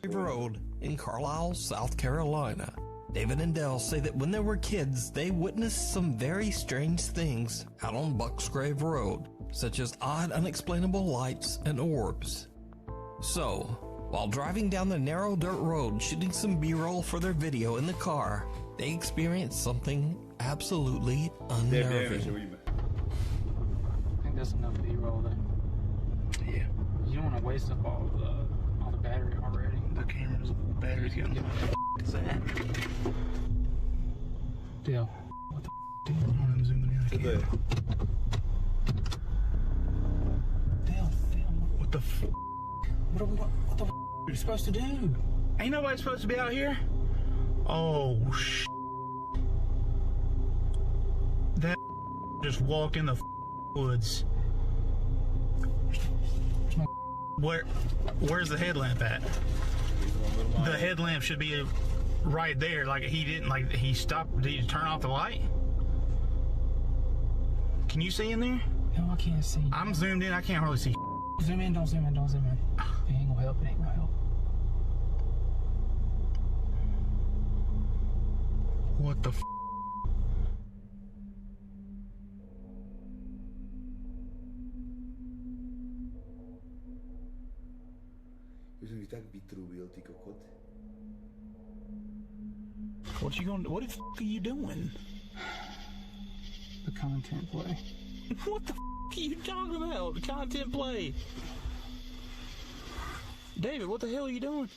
Road in Carlisle, South Carolina. David and Dell say that when they were kids, they witnessed some very strange things out on Bucksgrave Road, such as odd, unexplainable lights and orbs. So, while driving down the narrow dirt road shooting some B-roll for their video in the car, they experienced something absolutely unnerving. I think that's enough B-roll there. Yeah. You don't want to waste up all the battery already. The camera's battery's getting. What the f is that? Deal. What the f, dude? I'm zooming in. I can't. Deal. What the f? What the f are you supposed to do? Ain't nobody supposed to be out here? Oh, sh. That just walk in the woods. Where's the headlamp at? The headlamp should be right there. Like he didn't, like he stopped. Did you turn off the light? Can you see in there? No, I can't see. I'm zoomed in. I can't hardly see. Zoom in, don't zoom in. It ain't gonna help. What the f? What the f are you doing? The content play. What the f are you talking about? The content play. David, what the hell are you doing?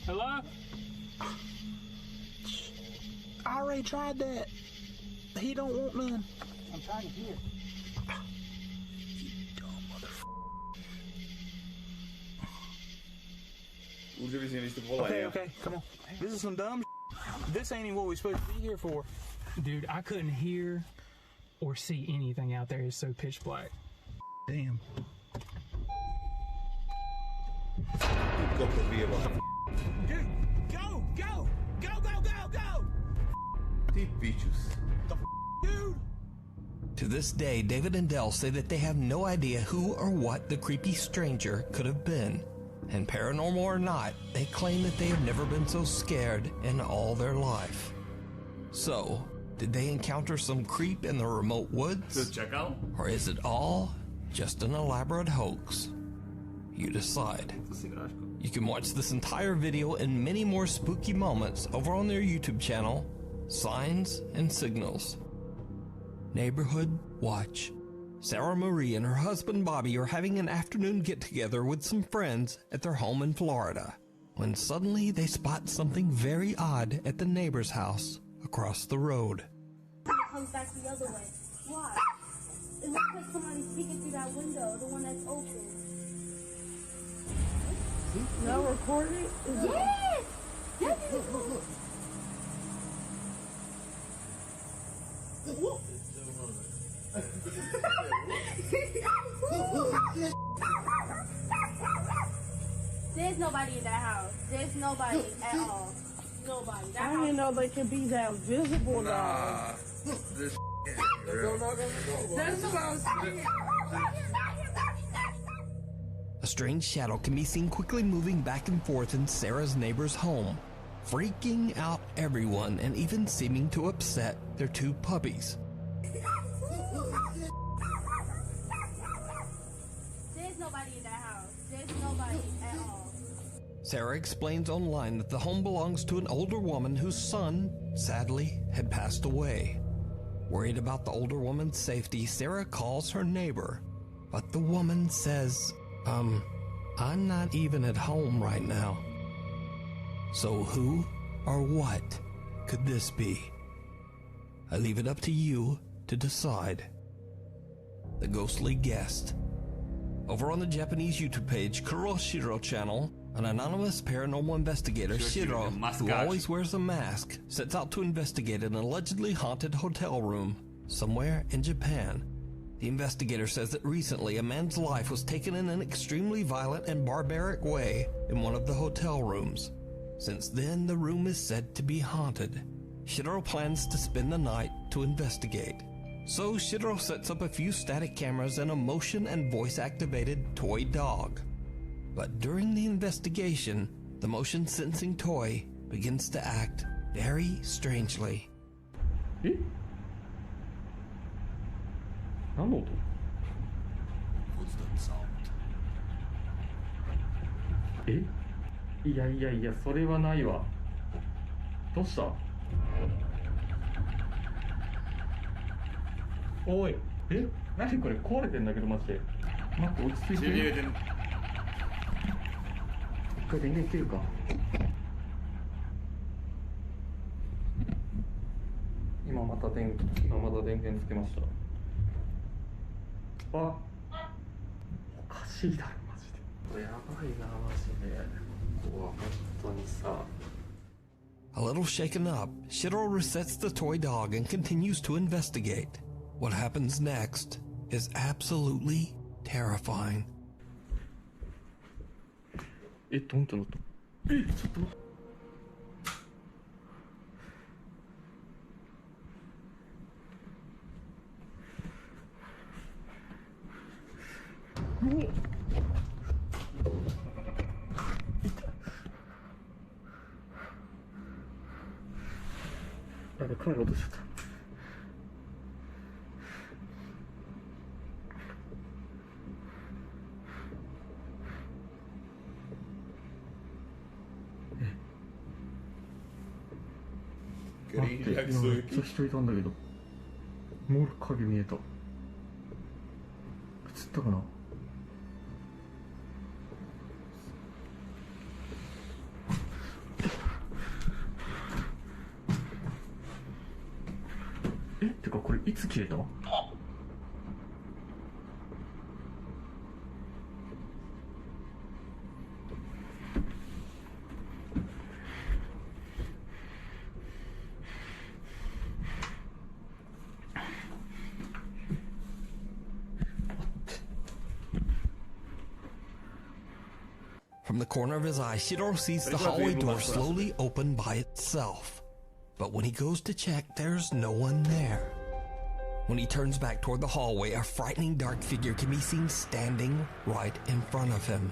Hello? I already tried that. He don't want none. I'm trying to hear. You dumb motherfucker. Okay, come on. This is some dumb This ain't even what we're supposed to be here for. Dude, I couldn't hear or see anything out there. It's so pitch black. Damn. Dude, go! Dude! To this day, David and Dell say that they have no idea who or what the creepy stranger could have been. And paranormal or not, they claim that they have never been so scared in all their life. So, did they encounter some creep in the remote woods? Or is it all just an elaborate hoax? You decide. You can watch this entire video and many more spooky moments over on their YouTube channel, Signs and Signals. Neighborhood Watch. Sarah Marie and her husband Bobby are having an afternoon get-together with some friends at their home in Florida, when suddenly they spot something very odd at the neighbor's house across the road. It comes back the other way. Why? It looks like somebody's peeking through that window, the one that's open. Now recording? Yes! There's nobody in that house. There's nobody at all. Nobody. That I didn't know they could be that visible though. That's what I was saying. A strange shadow can be seen quickly moving back and forth in Sarah's neighbor's home, freaking out everyone and even seeming to upset their two puppies. There's nobody in that house. There's nobody at all. Sarah explains online that the home belongs to an older woman whose son, sadly, had passed away. Worried about the older woman's safety, Sarah calls her neighbor, but the woman says, I'm not even at home right now. So who or what could this be? I leave it up to you to decide. The Ghostly Guest. Over on the Japanese YouTube page Kuroshiro channel, an anonymous paranormal investigator, Shiro, who always wears a mask, sets out to investigate an allegedly haunted hotel room somewhere in Japan. The investigator says that recently a man's life was taken in an extremely violent and barbaric way in one of the hotel rooms. Since then, the room is said to be haunted. Shiro plans to spend the night to investigate. So Shiro sets up a few static cameras and a motion and voice activated toy dog. But during the investigation, the motion sensing toy begins to act very strangely. え？何の音？ え？いやいやいや、それはないわ。どうした？おい、え？何これ壊れてんだけどマジで。待って、落ち着いて。一回電源切るか。今また電源つけました。あ、おかしいだろマジで。やばいなマジで。うわ、本当にさ。A little shaken up, Shiro resets the toy dog and continues to investigate. What happens next is absolutely terrifying. え、どんとなった。え、ちょっと待って。うおっ。やべ、帰ろうとしちゃった。待って、今めっちゃ人いたんだけど。もう影見えた。映ったかな。え、てかこれいつ消えたFrom the corner of his eye, Shiro sees the hallway door slowly open by itself. But when he goes to check, there's no one there. When he turns back toward the hallway, a frightening dark figure can be seen standing right in front of him.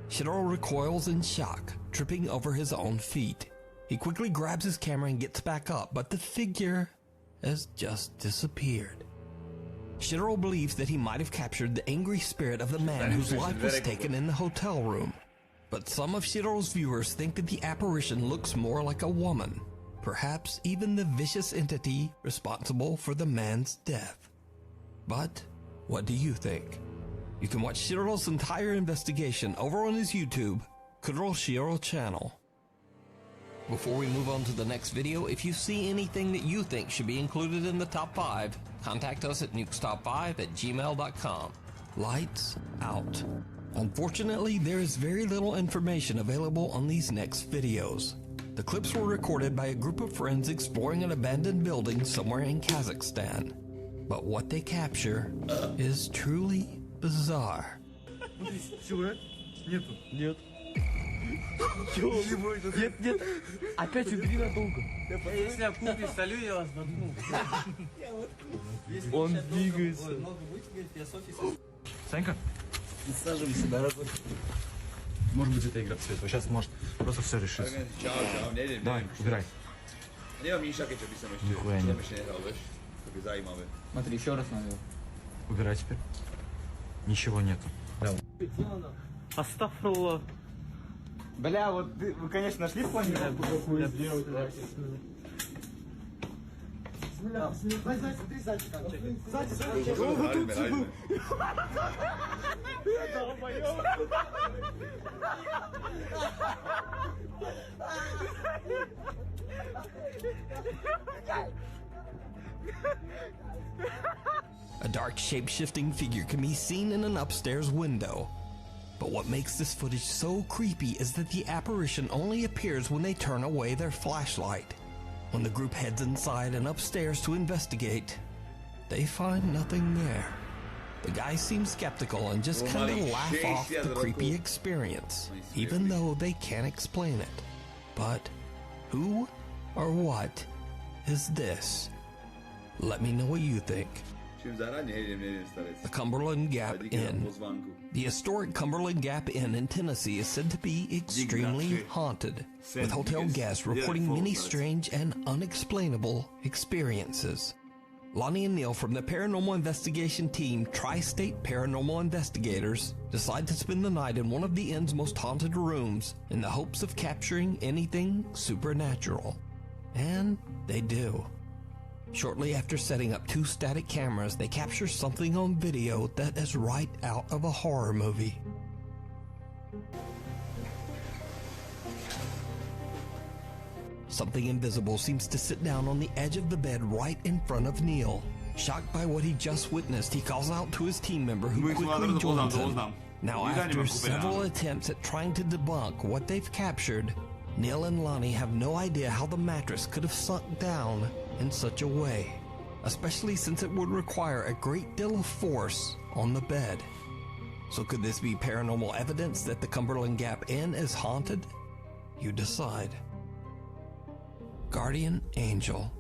Shiro recoils in shock, tripping over his own feet. He quickly grabs his camera and gets back up, but the figure has just disappeared. Shiro believes that he might have captured the angry spirit of the man whose life was taken in the hotel room. But some of Shiro's viewers think that the apparition looks more like a woman, perhaps even the vicious entity responsible for the man's death. But what do you think? You can watch Shiro's entire investigation over on his YouTube, Kuro Shiro channel. Before we move on to the next video, if you see anything that you think should be included in the top 5, contact us at nukestop5@gmail.com. Lights out. Unfortunately, there is very little information available on these next videos. The clips were recorded by a group of friends exploring an abandoned building somewhere in Kazakhstan. But what they capture is truly bizarre. Нет. Опять убери надолго. Если я куплю, солю, я вас воткну. Он двигается. Санька? Саживайся, дорогой. Может быть, это игра в цвет. Сейчас может просто все решится. Давай, убирай. Нихуя нет. Смотри, еще раз надо. Убирай теперь. Ничего нету. Астафрулlah. Бля, вот вы, конечно, нашли понял? Я сделал. A dark shape-shifting figure can be seen in an upstairs window. But what makes this footage so creepy is that the apparition only appears when they turn away their flashlight. When the group heads inside and upstairs to investigate, they find nothing there. The guys seem skeptical and just kind of laugh off the creepy experience, even though they can't explain it. But who or what is this? Let me know what you think. The Cumberland Gap Inn. The historic Cumberland Gap Inn in Tennessee is said to be extremely haunted, with hotel guests reporting many strange and unexplainable experiences. Lonnie and Neil from the paranormal investigation team Tri-State Paranormal Investigators decide to spend the night in one of the inn's most haunted rooms in the hopes of capturing anything supernatural. And they do. Shortly after setting up 2 static cameras, they capture something on video that is right out of a horror movie. Something invisible seems to sit down on the edge of the bed right in front of Neil. Shocked by what he just witnessed, he calls out to his team member who quickly joins him. Now, after several attempts at trying to debunk what they've captured, Neil and Lonnie have no idea how the mattress could have sunk down in such a way, especially since it would require a great deal of force on the bed. So could this be paranormal evidence that the Cumberland Gap Inn is haunted? You decide. Guardian Angel.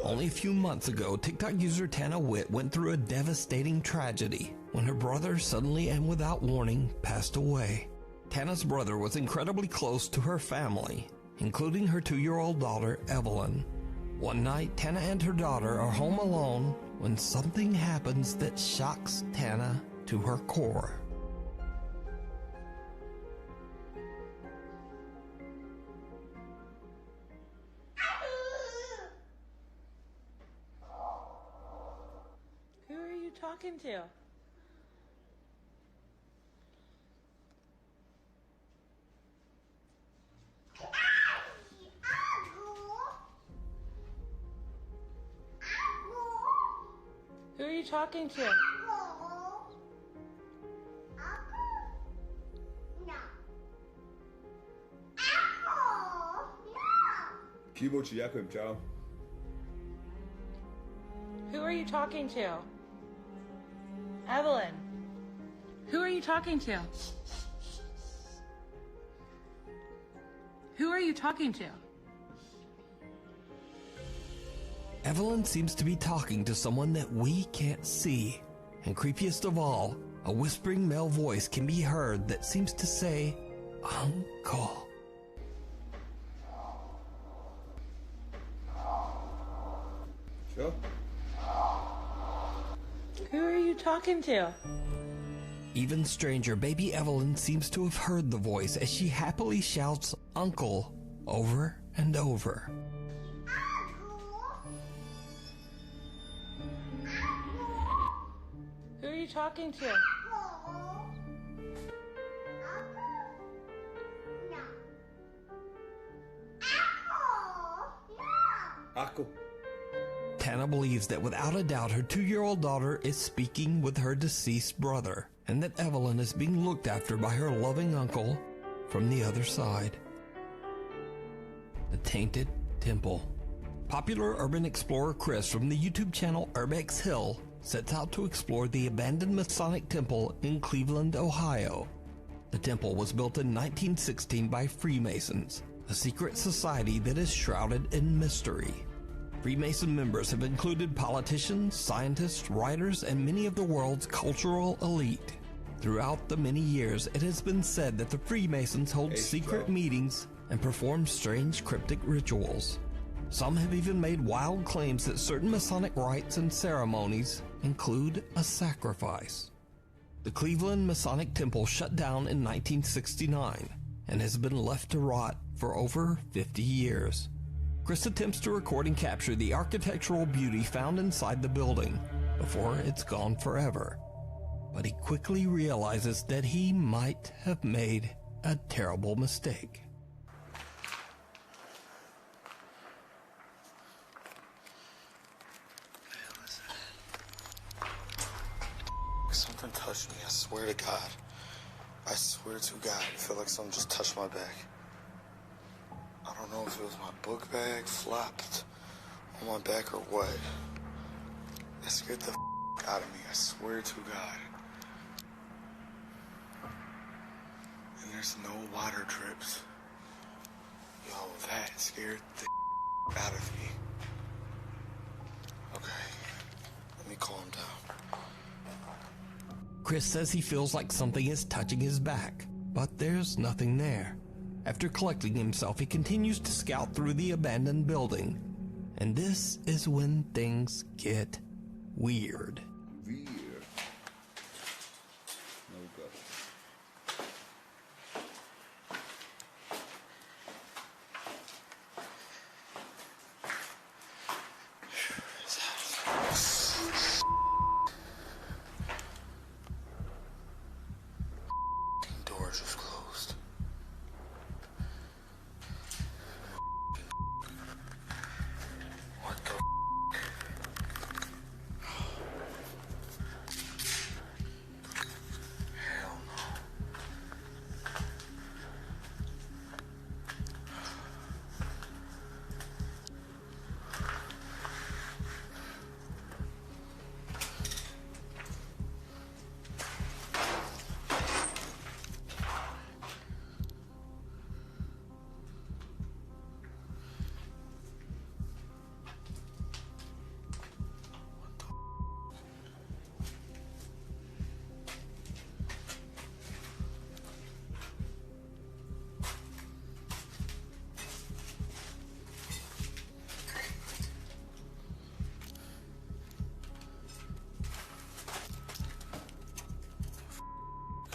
Only a few months ago, TikTok user Tana Witt went through a devastating tragedy when her brother suddenly and without warning passed away. Tana's brother was incredibly close to her family, including her 2-year-old daughter, Evelyn. One night, Tana and her daughter are home alone when something happens that shocks Tana to her core. Who are you talking to? Who are you talking to? Who are you talking to? Evelyn. Who are you talking to? Who are you talking to? Evelyn seems to be talking to someone that we can't see. And creepiest of all, a whispering male voice can be heard that seems to say, "Uncle." Sure. Who are you talking to? Even stranger, baby Evelyn seems to have heard the voice as she happily shouts "Uncle" over and over. Who are you talking to? Tana believes that without a doubt her 2-year-old daughter is speaking with her deceased brother, and that Evelyn is being looked after by her loving uncle from the other side. The Tainted Temple. Popular urban explorer Chris from the YouTube channel Urbex Hill sets out to explore the abandoned Masonic temple in Cleveland, Ohio. The temple was built in 1916 by Freemasons, a secret society that is shrouded in mystery. Freemason members have included politicians, scientists, writers, and many of the world's cultural elite. Throughout the many years, it has been said that the Freemasons hold secret meetings and perform strange cryptic rituals. Some have even made wild claims that certain Masonic rites and ceremonies include a sacrifice. The Cleveland Masonic Temple shut down in 1969 and has been left to rot for over 50 years. Chris attempts to record and capture the architectural beauty found inside the building before it's gone forever. But he quickly realizes that he might have made a terrible mistake. Something touched me, I swear to God. I swear to God, I feel like something just touched my back. I don't know if it was my book bag flopped on my back or what. That scared the out of me, I swear to God. And there's no water drips. Yo, that scared the out of me. Okay, let me calm down. Chris says he feels like something is touching his back, but there's nothing there. After collecting himself, he continues to scout through the abandoned building. And this is when things get weird. Weird. No good. Door just closed. What the hell no.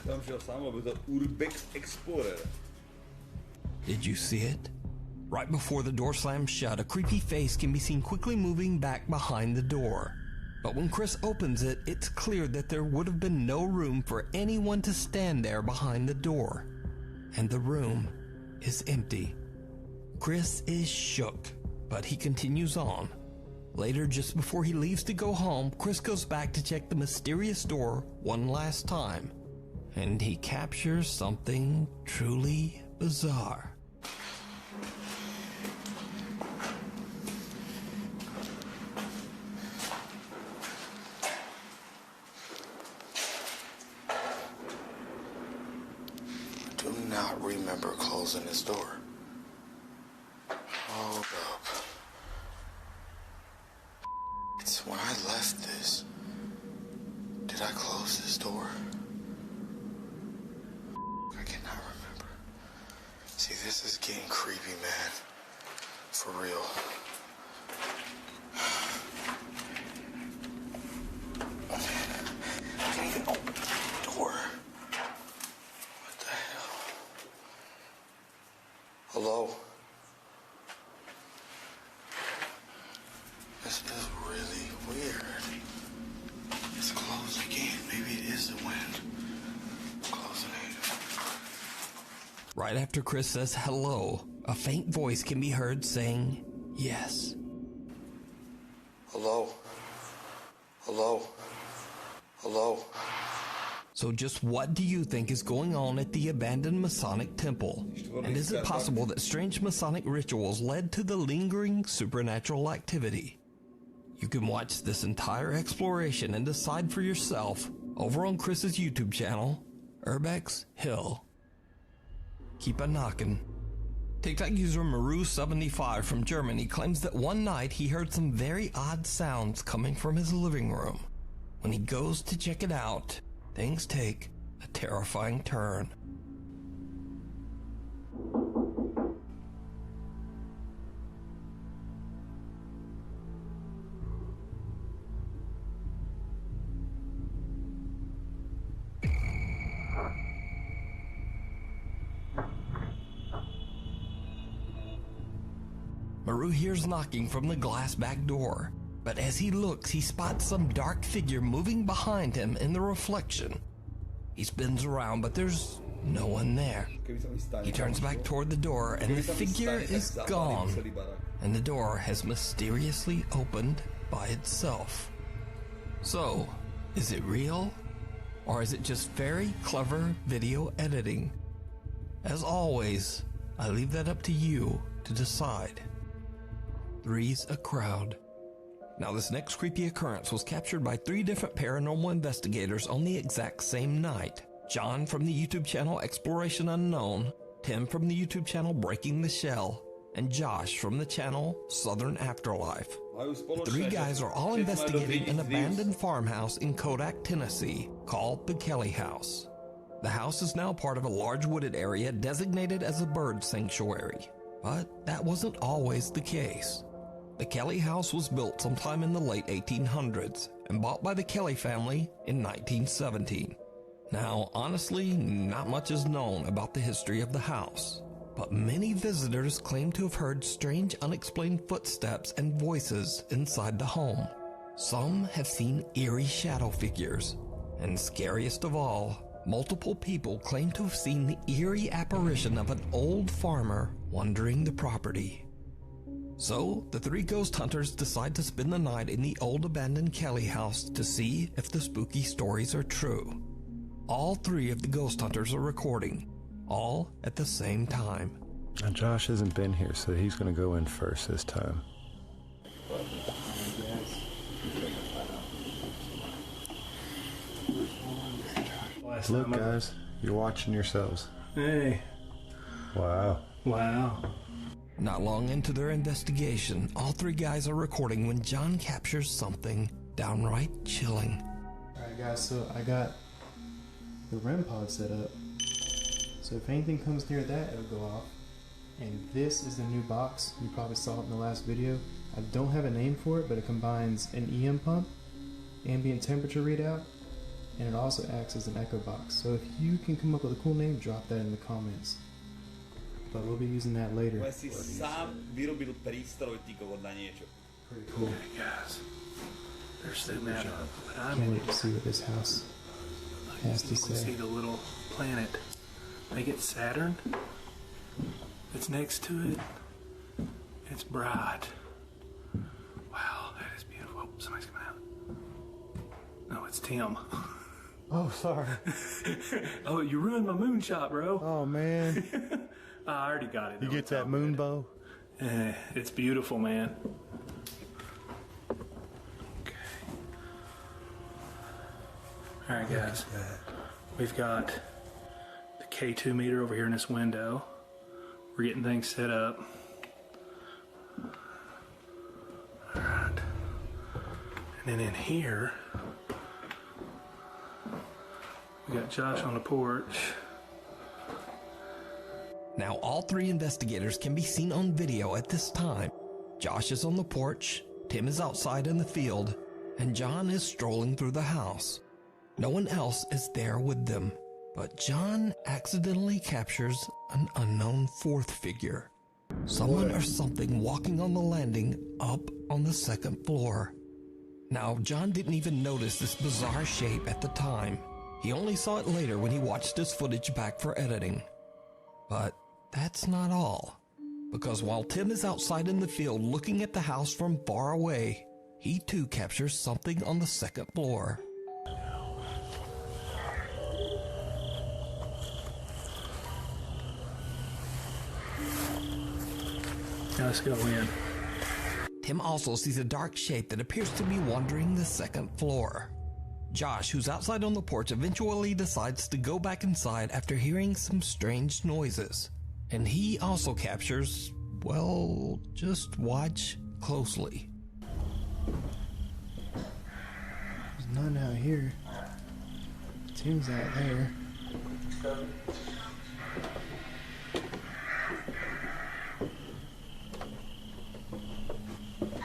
Tam šel sám, aby to Urbex Explorer. Did you see it? Right before the door slams shut, a creepy face can be seen quickly moving back behind the door. But when Chris opens it, it's clear that there would have been no room for anyone to stand there behind the door. And the room is empty. Chris is shook, but he continues on. Later, just before he leaves to go home, Chris goes back to check the mysterious door one last time. And he captures something truly bizarre. I do not remember closing this door. Hold up. It's when I left this. Did I close this door? I cannot remember. See, this is getting creepy, man. For real. I can't even open the door. What the hell? Hello? This is really weird. It's closed again. Maybe it is the wind. Closing it. Right after Chris says hello, a faint voice can be heard saying yes. Hello? Hello? Hello? So just what do you think is going on at the abandoned Masonic temple? And is it possible that strange Masonic rituals led to the lingering supernatural activity? You can watch this entire exploration and decide for yourself over on Chris's YouTube channel, Urbex Hill. Keep a knockin'. TikTok user Maru75 from Germany claims that one night he heard some very odd sounds coming from his living room. When he goes to check it out, things take a terrifying turn. Maru hears knocking from the glass back door, but as he looks, he spots some dark figure moving behind him in the reflection. He spins around, but there's no one there. He turns back toward the door, and the figure is gone, and the door has mysteriously opened by itself. So, is it real? Or is it just very clever video editing? As always, I leave that up to you to decide. Three's a crowd. Now, this next creepy occurrence was captured by 3 different paranormal investigators on the exact same night. John from the YouTube channel Exploration Unknown, Tim from the YouTube channel Breaking the Shell, and Josh from the channel Southern Afterlife. The three guys are all investigating an abandoned farmhouse in Kodak, Tennessee, called the Kelly House. The house is now part of a large wooded area designated as a bird sanctuary, but that wasn't always the case. The Kelly House was built sometime in the late 1800s and bought by the Kelly family in 1917. Now, honestly, not much is known about the history of the house, but many visitors claim to have heard strange unexplained footsteps and voices inside the home. Some have seen eerie shadow figures, and scariest of all, multiple people claim to have seen the eerie apparition of an old farmer wandering the property. So, the three ghost hunters decide to spend the night in the old abandoned Kelly house to see if the spooky stories are true. All three of the ghost hunters are recording, all at the same time. Now Josh hasn't been here, so he's going to go in first this time. Look, guys, you're watching yourselves. Hey. Wow. Wow. Not long into their investigation, all three guys are recording when John captures something downright chilling. Alright guys, so I got the REM pod set up. So if anything comes near that, it'll go off. And this is the new box. You probably saw it in the last video. I don't have a name for it, but it combines an EM pump, ambient temperature readout, and it also acts as an echo box. So if you can come up with a cool name, drop that in the comments. But we'll be using that later. Si sam vyrobil prístroj na niečo. Pretty cool. Hey guys, there's the map. Can't wait to see what this house has to say. See the little planet. They get Saturn. It's next to it. It's bright. Wow, that is beautiful. Oh, somebody's coming out. No, it's Tim. Oh, sorry. Oh, you ruined my moonshot, bro. Oh, man. I already got it. You get that moon bow? It's beautiful, man. Okay. All right, guys. We've got the K2 meter over here in this window. We're getting things set up. All right. And then in here, we got Josh on the porch. Now all three investigators can be seen on video at this time. Josh is on the porch, Tim is outside in the field, and John is strolling through the house. No one else is there with them, but John accidentally captures an unknown fourth figure. Someone or something walking on the landing up on the second floor. Now, John didn't even notice this bizarre shape at the time. He only saw it later when he watched his footage back for editing. But that's not all, because while Tim is outside in the field looking at the house from far away, he too captures something on the second floor. Now let's go in. Tim also sees a dark shape that appears to be wandering the second floor. Josh, who's outside on the porch, eventually decides to go back inside after hearing some strange noises. And he also captures, well, just watch closely. There's none out here. Tim's out there.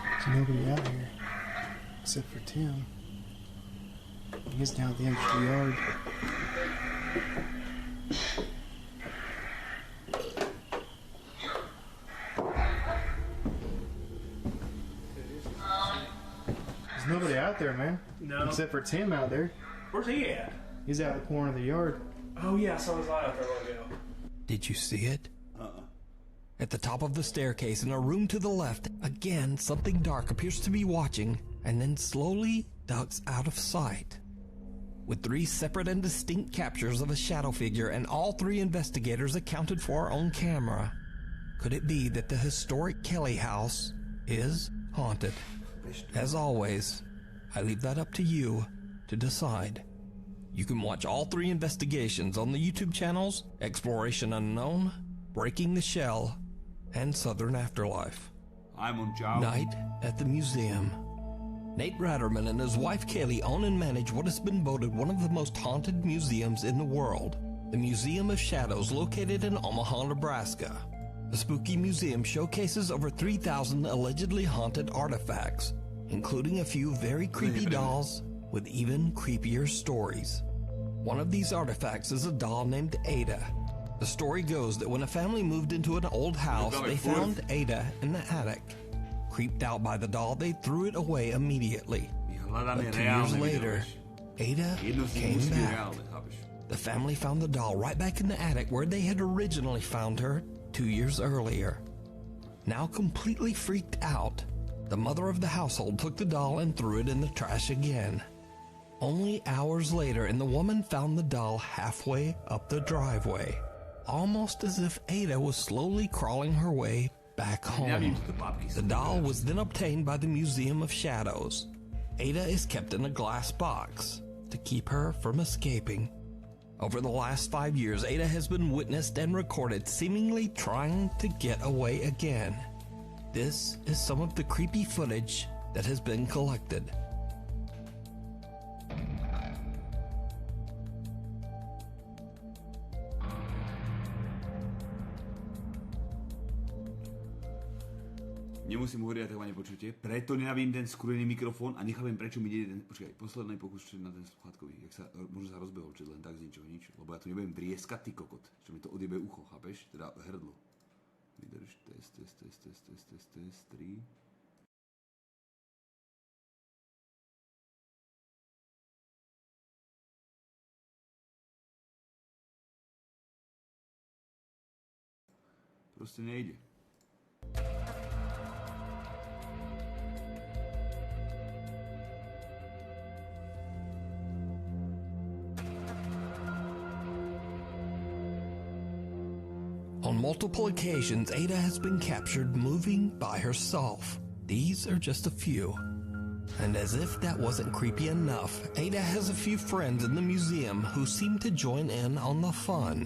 There's nobody out here except for Tim. He's down at the end of the yard. There's nobody out there, man. No. Except for Tim out there. Where's he at? He's out in the corner of the yard. Oh yeah, I saw his light out there a while ago. Did you see it? At the top of the staircase in a room to the left, again something dark appears to be watching and then slowly ducks out of sight. With three separate and distinct captures of a shadow figure and all three investigators accounted for on camera, could it be that the historic Kelly house is haunted? As always, I leave that up to you to decide. You can watch all three investigations on the YouTube channels Exploration Unknown, Breaking the Shell, and Southern afterlife. I'm on job. Night at the museum. Nate Ratterman and his wife Kaylee own and manage what has been voted one of the most haunted museums in the world, the Museum of Shadows, located in Omaha, Nebraska. The spooky museum showcases over 3,000 allegedly haunted artifacts, including a few very creepy dolls with even creepier stories. One of these artifacts is a doll named Ada. The story goes that when a family moved into an old house, they found Ada in the attic. Creeped out by the doll, they threw it away immediately. But 2 years later, Ada came back. The family found the doll right back in the attic where they had originally found her 2 years earlier. Now completely freaked out, the mother of the household took the doll and threw it in the trash again. Only hours later, and the woman found the doll halfway up the driveway, almost as if Ada was slowly crawling her way back home. The doll was then obtained by the Museum of Shadows. Ada is kept in a glass box to keep her from escaping. Over the last 5 years, Ada has been witnessed and recorded seemingly trying to get away again. This is some of the creepy footage that has been collected. Nemusím hovoriť, tak ma nepočujete. Preto nenavím ten skrúrený mikrofón a nechápem, prečo mi nejde ten... Počkaj, posledný pokus na ten sluchátkový. Možno sa rozbehol, čiže len tak z ničoho nič. Lebo ja tu nebudem vrieskať, ty kokot. Čo mi to odjebe ucho, chápeš? Teda hrdlo. Vydrž, test, 3. Proste nejde. On multiple occasions, Ada has been captured moving by herself. These are just a few. And as if that wasn't creepy enough, Ada has a few friends in the museum who seem to join in on the fun.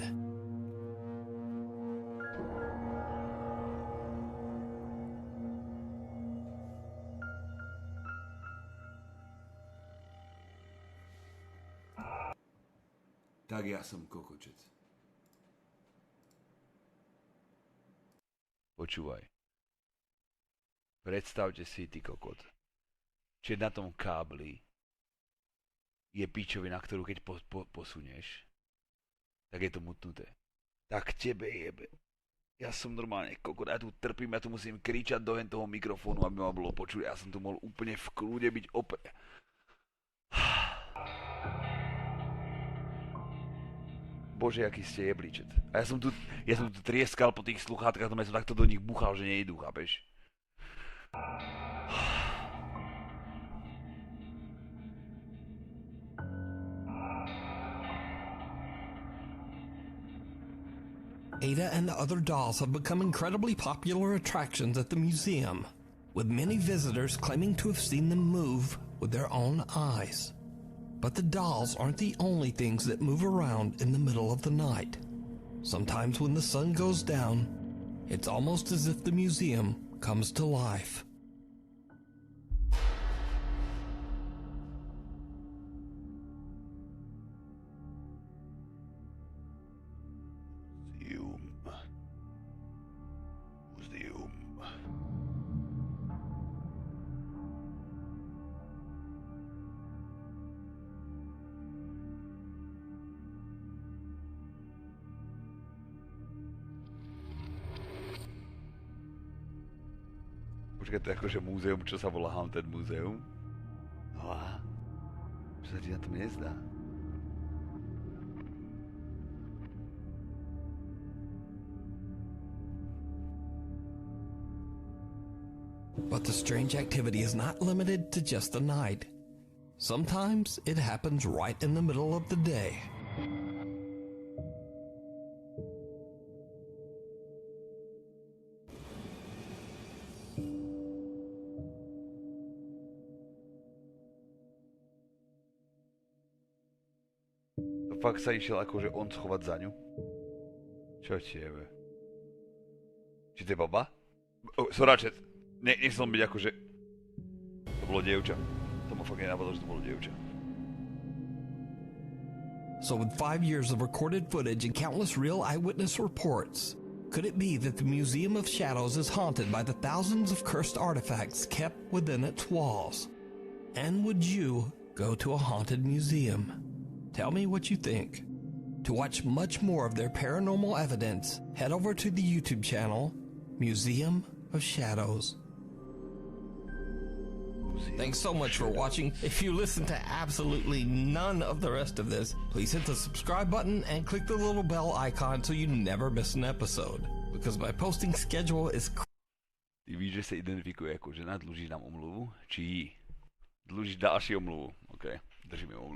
Tak ja som kokočec. Počúvaj. Predstavte si, ty kokot, že na tom kábli je pičovina, ktorú keď posunieš, tak je to mutnuté. Tak tebe jebe. Ja som normálne kokot, ja tu trpím, ja tu musím kričať do toho mikrofónu, aby ma bolo počuť. Ja som tu mohol úplne v kľude byť Bože, aký ste jebličet. A ja som tu trieskal po tých sluchátkach, ja som takto do nich buchal, že nejdú, chápeš? Ada and the other dolls have become incredibly popular attractions at the museum, with many visitors claiming to have seen them move with their own eyes. But the dolls aren't the only things that move around in the middle of the night. Sometimes when the sun goes down, it's almost as if the museum comes to life. Počkaj, to je akože múzeum, čo sa volá Haunted Museum. No a čo sa ti na tom nezdá? But the strange activity is not limited to just the night. Sometimes it happens right in the middle of the day. Fakt sa išiel akože on schovať za ňu? Čo tiebe? Či to je baba? Soračet, nechcel byť akože... To bolo dievča. To ma fakt nenapadlo, že to bolo dievča. So with 5 years of recorded footage and countless real eyewitness reports, could it be that the Museum of Shadows is haunted by the thousands of cursed artifacts kept within its walls? And would you go to a haunted museum? Tell me what you think. To watch much more of their paranormal evidence, head over to the YouTube channel, Museum of Shadows. Thanks so much for watching. If you listen to absolutely none of the rest of this, please hit the subscribe button and click the little bell icon so you never miss an episode. Because my posting schedule is... Ty víš, že se identifikuje jako žena, dluží nám omluvu, či dluží další omluvu. OK, držíme omluvu.